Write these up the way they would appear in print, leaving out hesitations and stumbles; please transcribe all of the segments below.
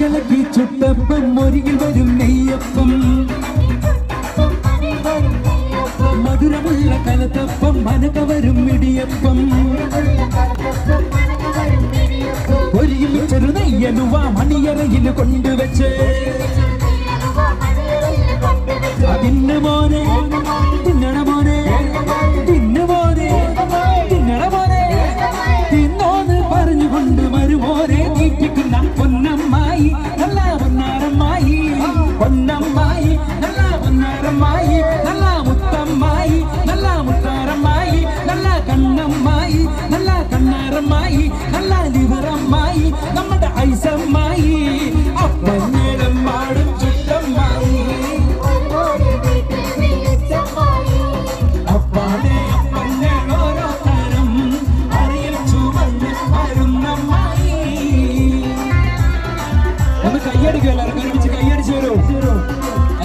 അരികളക്കി ചുട്ടപ്പം മുരികിൽ വരും നെയ്യപ്പം മധുരമുള്ള കലത്തപ്പം മനകവരും ഇടിയപ്പം ഒരിയിൽ ചെറു നെയ്യലുവ മണിയറയിൽ കൊണ്ടുവച്ച് അതിന് മോനെ തിന്നണ മോനെ തിന്നു മോനെ തിന്നണ മോനെ തിന്നോന്ന് പറഞ്ഞുകൊണ്ട് വരുമോനെ തീറ്റിക്കുന്ന പൊന്നമ്മായി നല്ല പൊന്നാരമ്മായി പൊന്നമ്മായി നല്ല പൊന്നാരമ്മായി നല്ല മുത്തമ്മായി നല്ല മുത്താരമ്മായി നല്ല കണ്ണമ്മായി നല്ല കണ്ണാരമ്മായി നല്ല ലിവറമ്മായി നമ്മുടെ ഐസമ്മായി അപ്പന്നേടം പാടും ചുറ്റമ്മായി അപ്പാടെ അപ്പന്നേടോരോ തരം അറിയിൽ ചുവന്ന് വരുന്നമ്മായി ഒന്ന് കയ്യടിക്കും എല്ലാവർക്കും ഒരുമിച്ച് കയ്യടിച്ച് വരൂ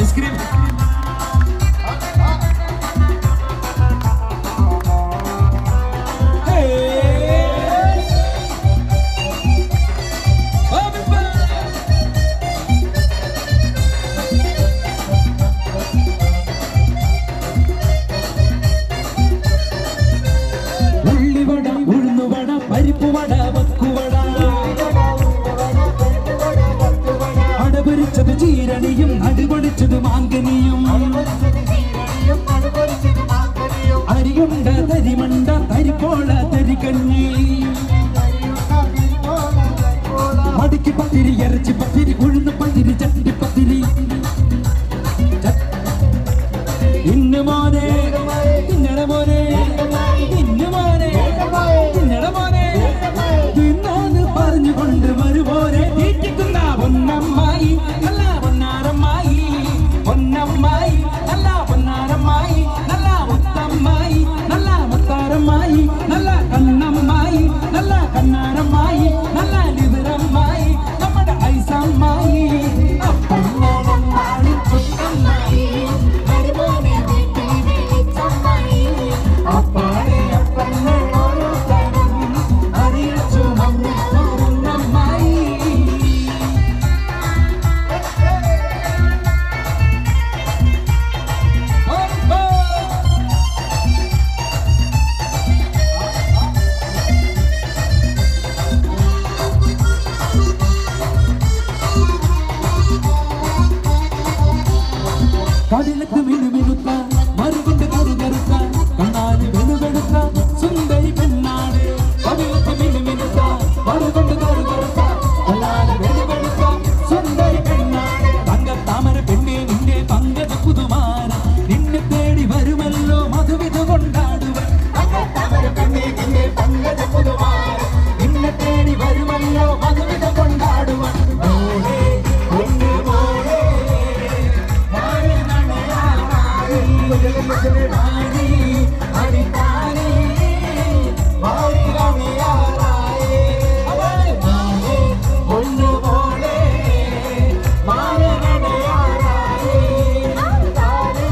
ഐസ്ക്രീം പരിപ്പുവട വക്കുവട അടപൊരിച്ചത് ചീരണിയും നടുപൊടിച്ചത് മാങ്കനിയും അരിയുണ്ട തരിമണ്ട തരിപ്പോള തരികഞ്ഞി മടിക്ക് പത്തിരി ഇറച്ചി പത്തിരി ഉഴുന്ന് പത്തിരി ചട്ടിപ്പത്തിരി ഇന്ന് മോനെ തിന്നട മോനെ ഇന്ന് മോനെ തിന്നട മോനെ തിന്നോന്ന് പറഞ്ഞുകൊണ്ട് വരുമോനെ തീറ്റിക്കുന്ന പൊന്നമ്മായി നല്ല പൊന്നാരമ്മായി പൊന്നമ്മായി നല്ല പൊന്നാരമ്മായി നല്ല മുത്തമ്മായി നല്ല മുത്താരമ്മായി നല്ല കണ്ണമ്മായി നല്ല കണ്ണാരമ്മായി നല്ല ലിവറമ്മായി നമ്മുടെ ഐസമ്മായി അപ്പന്നമ്മായി ചുട്ടമ്മായി അപ്പാടെ അപ്പന്നെ ഓരോ തരം അറിയിച്ചു വന്നമ്മായി കടലത്ത് മിനുമിനുത്ത മറുകൊണ്ട് കറുകറുത്ത കണ്ണാല് വെളുവെടുത്ത സുന്ദരി പെണ്ണാട് കടലത്ത് മിനുമിനുത്ത മറുകൊണ്ട് കറുകറുത്ത കണ്ണാല് വെളുവെടുത്ത സുന്ദരി പെണ്ണാട് തങ്കത്താമര പെണ്ണെ നിന്റെ പങ്കജ പുതുമാര നിന്നെ തേടി വരുമല്ലോ മധുവിധ കൊണ്ടാടുവൻ തങ്കത്താമര പെണ്ണെ നിന്റെ പങ്കജ പുതുമാര നിന്നെ തേടി വരുമല്ലോ മധുവിധ കൊണ്ടാടുവൻ മോളെ ഒന്ന് മോളെ ാണി ഹരിതാനി വാരി റാണിയാറായേ അവളെ ഒന്നുപോലെ മാരണയാറായേ താനേ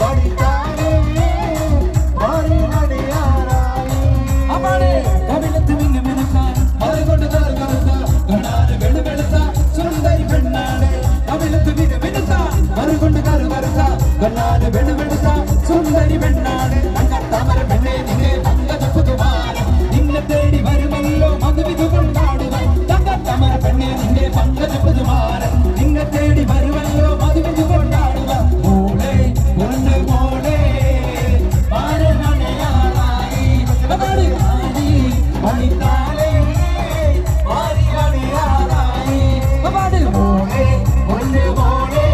പഠിത്താനേ വാരി റാണിയാറായേ അവളെ കവിളത്ത് മിന്നു മിനുക്കാൻ മറുകൊണ്ട് കറുകറുത്ത കണ്ണാല് വെളുവെളുത്ത സുന്ദരി പെണ്ണാണ് കവിളത്ത് മിന്നു മിനുത്ത മറുകൊണ്ട് കറുകറുത്ത കണ്ണാല് വെളുവെളുത്ത സുന്ദരി പെണ്ണാണ് തങ്കത്താമര പെണ്ണെ നിന്നെ പങ്കജ പുതുമാര നിന്നെ തേടി വരുമല്ലോ മധുവിധു കൊണ്ടാടുക തങ്കത്താമര പെണ്ണെ നിന്നെ പങ്കജ പുതുമാര നിന്നെ തേടി വരുമല്ലോ മധുവിധു കൊണ്ടാടുക മോളെ പൊന്ന് മോളെ മാരണയാറായി മണിത്താലേ മാറിയാറായി മോളെ പൊന്ന് മോളെ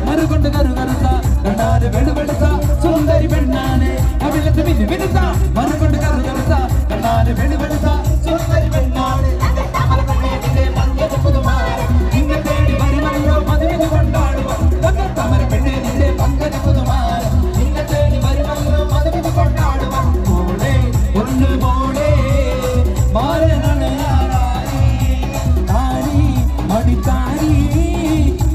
മറുകൊണ്ട് കറുകറുത്ത കണ്ണാല് വെളുവെളുത്ത സുന്ദരി പെണ്ണാണ് കവിളത്ത് മിന്നു മിനുത്ത മറുകൊണ്ട് കറുകറുത്ത കണ്ണാല് വെളുവെളുത്ത സുന്ദരി പെണ്ണാണ് പങ്കജ പുതുമാര നിന്നെ തേടി വരുമല്ലോ മധുവിധു കൊണ്ടാടുക തങ്കത്താമര പെണ്ണെ നിന്റെ പങ്കജ പുതുമാര നിന്നെ തേടി വരുമല്ലോ മധുവിധു കൊണ്ടാടുക മോളെ ഒന്ന് മോളെ മാരണയാറായി താരി മടിത്താരി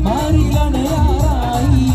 മാറിലണയാറായി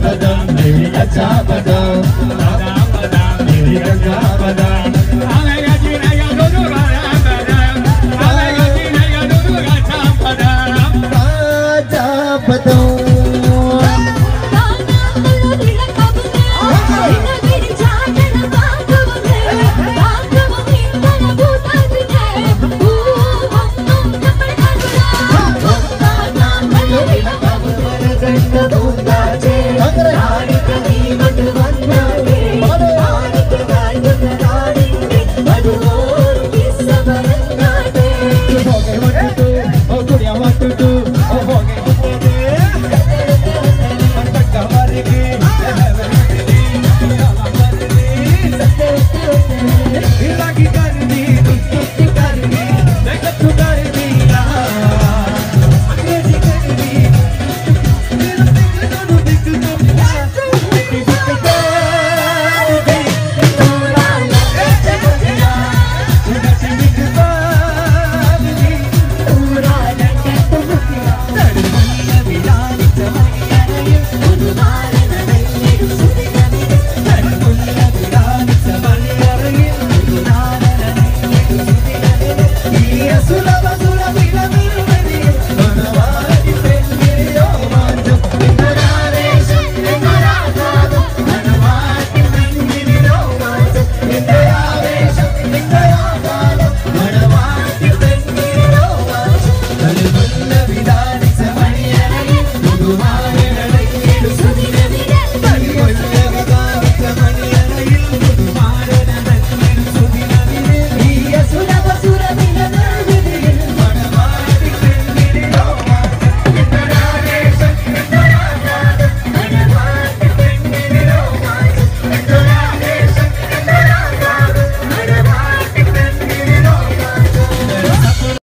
Badam, baby, acha badam.